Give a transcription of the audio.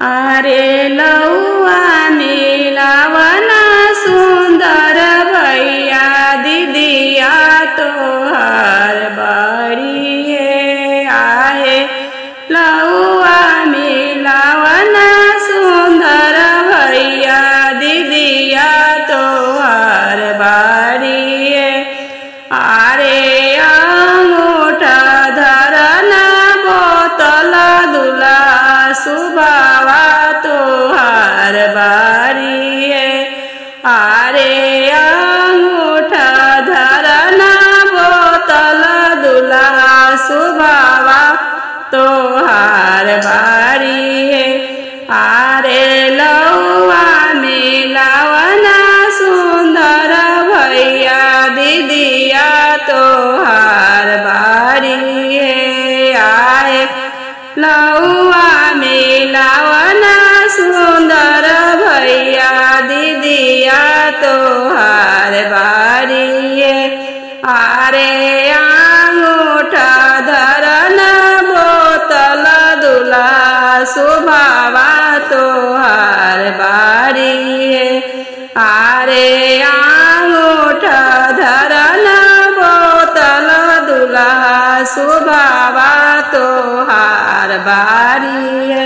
अरे लौआ मिलावना सुंदर भैया दीदिया तोहर बड़िए आए। लौआ मिलावना सुंदर भैया दीदिया तोहर बड़िए। अरे अंगूठा धरना बोतल दूल्हा सुबावा तोहार बारिए। अरे अंगूठा धरना बोतल दूल्हा सुबावा तोहार बारिए। अरे लौआ मिलावना सुंदर भैया दीदिया तोहार बारिए आए। लौआ मिलावना सुंदर भैया दीदिया तोहार बारिए। अरे अंगूठा धरना बोतल दूल्हा सुबावा तोहार बारिए। अरे अंगूठा धरना बोतल दूल्हा सुबावा तोहार बारिए।